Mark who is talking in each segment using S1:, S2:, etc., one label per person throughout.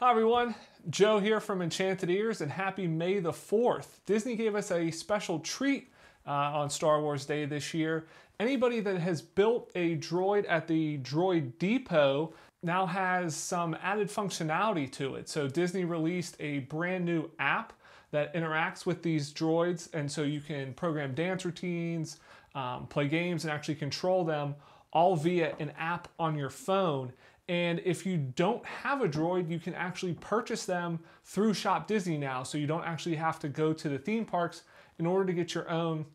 S1: Hi everyone, Joe here from Enchanted Ears, and happy May the 4th. Disney gave us a special treat on Star Wars Day this year. Anybody that has built a droid at the Droid Depot now has some added functionality to it. So Disney released a brand new app that interacts with these droids, and so you can program dance routines, play games, and actually control them all via an app on your phone. And if you don't have a droid, you can actually purchase them through Shop Disney now, so you don't actually have to go to the theme parks in order to get your own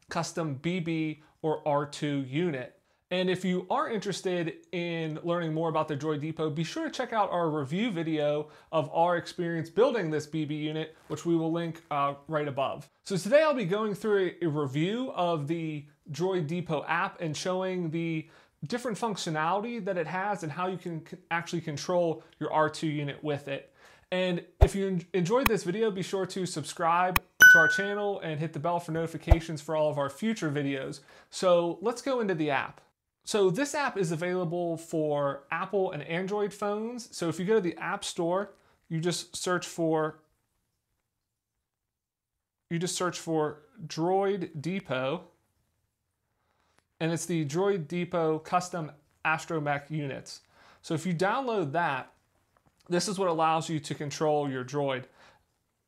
S1: custom BB or R2 unit. And if you are interested in learning more about the Droid Depot, be sure to check out our review video of our experience building this BB unit, which we will link right above. So today I'll be going through a review of the Droid Depot app and showing the different functionality that it has and how you can actually control your R2 unit with it. And if you enjoyed this video, be sure to subscribe to our channel and hit the bell for notifications for all of our future videos. So let's go into the app. So this app is available for Apple and Android phones. So if you go to the App Store, you just search for Droid Depot. And it's the Droid Depot Custom Astromech units. So if you download that, this is what allows you to control your droid.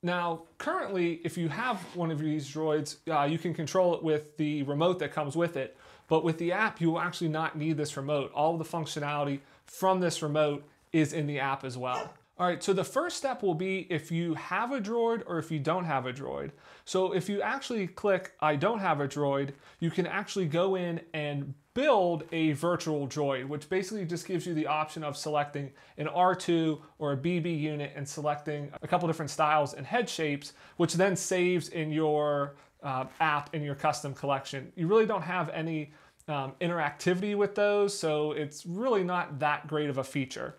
S1: Now, currently, if you have one of these droids, you can control it with the remote that comes with it. But with the app, you will actually not need this remote. All of the functionality from this remote is in the app as well. All right, so the first step will be if you have a droid or if you don't have a droid. So if you actually click I don't have a droid, you can actually go in and build a virtual droid, which basically just gives you the option of selecting an R2 or a BB unit and selecting a couple different styles and head shapes, which then saves in your app in your custom collection. You really don't have any interactivity with those, so it's really not that great of a feature.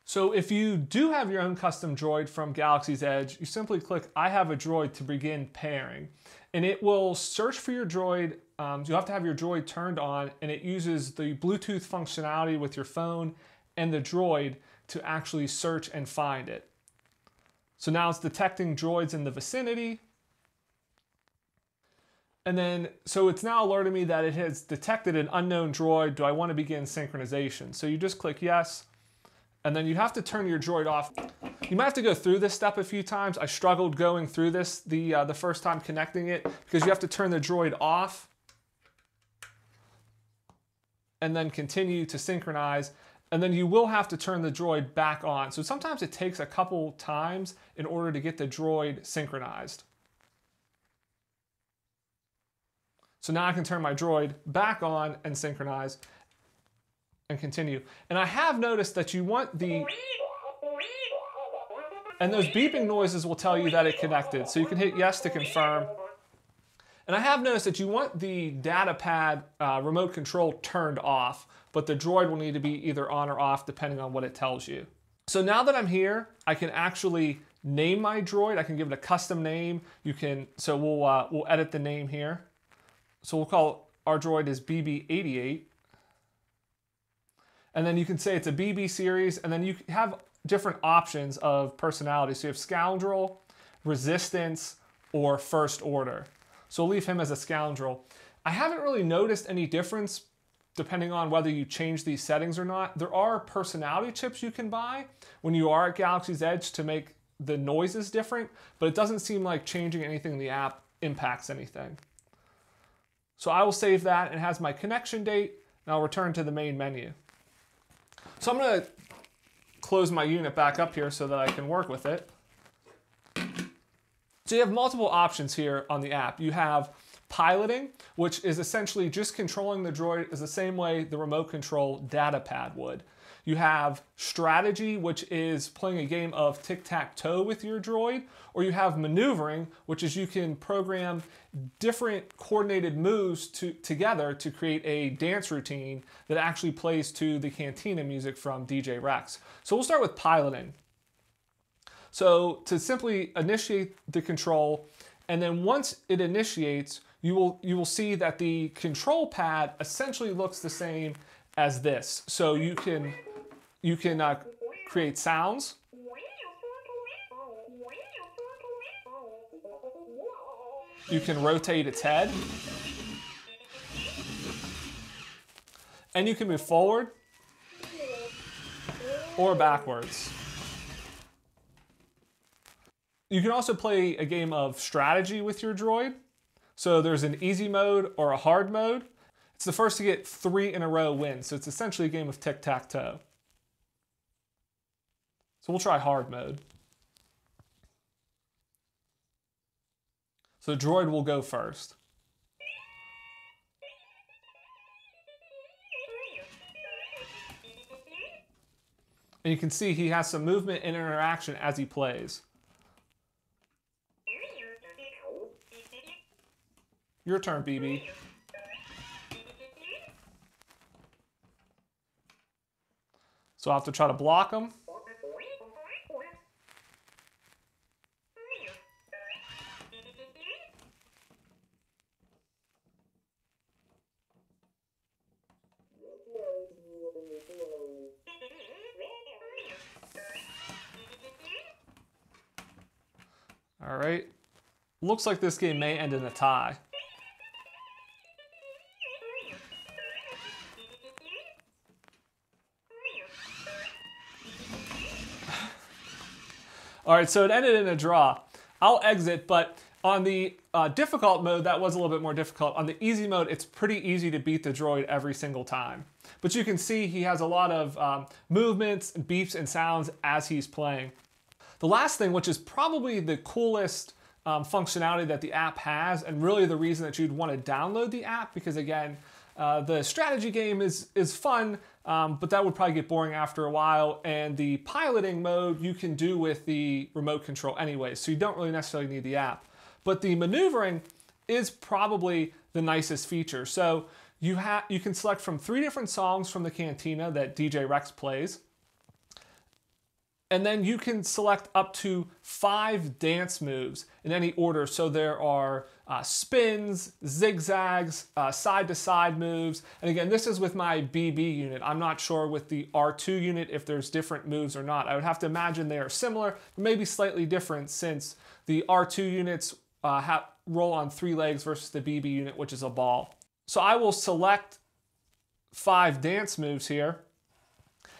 S1: So if you do have your own custom droid from Galaxy's Edge, you simply click I have a droid to begin pairing. And it will search for your droid. You have to have your droid turned on, and it uses the Bluetooth functionality with your phone and the droid to actually search and find it. So now it's detecting droids in the vicinity. And then, so it's now alerting me that it has detected an unknown droid. Do I want to begin synchronization? So you just click yes. And then you have to turn your droid off. You might have to go through this step a few times. I struggled going through this the first time connecting it because you have to turn the droid off and then continue to synchronize. And then you will have to turn the droid back on. So sometimes it takes a couple times in order to get the droid synchronized. So now I can turn my droid back on and synchronize and continue. And I have noticed that you want and those beeping noises will tell you that it connected. So you can hit yes to confirm. And I have noticed that you want the data pad remote control turned off, but the droid will need to be either on or off depending on what it tells you. So now that I'm here, I can actually name my droid. I can give it a custom name. So we'll edit the name here. So we'll call our droid is BB88. And then you can say it's a BB series, and then you have different options of personality. So you have Scoundrel, Resistance, or First Order. So we'll leave him as a Scoundrel. I haven't really noticed any difference depending on whether you change these settings or not. There are personality chips you can buy when you are at Galaxy's Edge to make the noises different, but it doesn't seem like changing anything in the app impacts anything. So I will save that. It has my connection date, and I'll return to the main menu. So I'm going to close my unit back up here so that I can work with it. So you have multiple options here on the app. You have piloting, which is essentially just controlling the droid is the same way the remote control data pad would. You have strategy, which is playing a game of tic-tac-toe with your droid, or you have maneuvering, which is you can program different coordinated moves together to create a dance routine that actually plays to the Cantina music from DJ R3x. So we'll start with piloting. So to simply initiate the control, and then once it initiates, you will see that the control pad essentially looks the same as this. So you can create sounds, you can rotate its head. And you can move forward or backwards. You can also play a game of strategy with your droid. So there's an easy mode or a hard mode. It's the first to get 3 in a row wins. So it's essentially a game of tic-tac-toe. So we'll try hard mode. So droid will go first. And you can see he has some movement and interaction as he plays. Your turn, BB. So I'll have to try to block him. All right. Looks like this game may end in a tie. All right, so it ended in a draw. I'll exit, but on the difficult mode, that was a little bit more difficult. On the easy mode, it's pretty easy to beat the droid every single time. But you can see he has a lot of movements, beeps, and sounds as he's playing. The last thing, which is probably the coolest functionality that the app has, and really the reason that you'd want to download the app, because again, the strategy game is fun, but that would probably get boring after a while, and the piloting mode you can do with the remote control anyway, so you don't really necessarily need the app. But the maneuvering is probably the nicest feature. So you can select from 3 different songs from the cantina that DJ Rex plays, and then you can select up to 5 dance moves in any order. So there are spins, zigzags, side-to-side moves. And again, this is with my BB unit. I'm not sure with the R2 unit if there's different moves or not. I would have to imagine they are similar, but maybe slightly different, since the R2 units roll on 3 legs versus the BB unit, which is a ball. So I will select 5 dance moves here.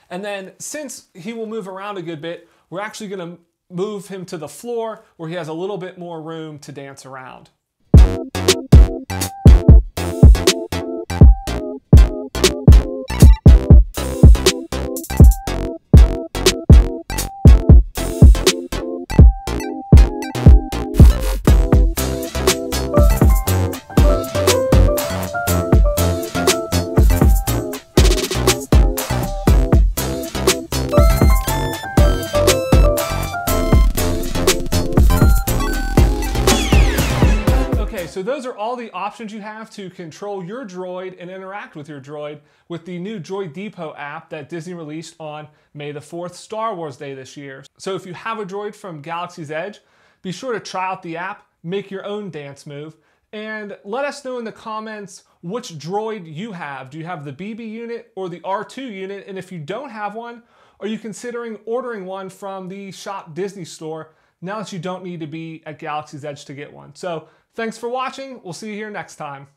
S1: And then since he will move around a good bit, we're actually going to move him to the floor where he has a little bit more room to dance around. So those are all the options you have to control your droid and interact with your droid with the new Droid Depot app that Disney released on May the 4th, Star Wars Day this year. So if you have a droid from Galaxy's Edge, be sure to try out the app, make your own dance move, and let us know in the comments which droid you have. Do you have the BB unit or the R2 unit? And if you don't have one, are you considering ordering one from the Shop Disney store now that you don't need to be at Galaxy's Edge to get one? So thanks for watching. We'll see you here next time.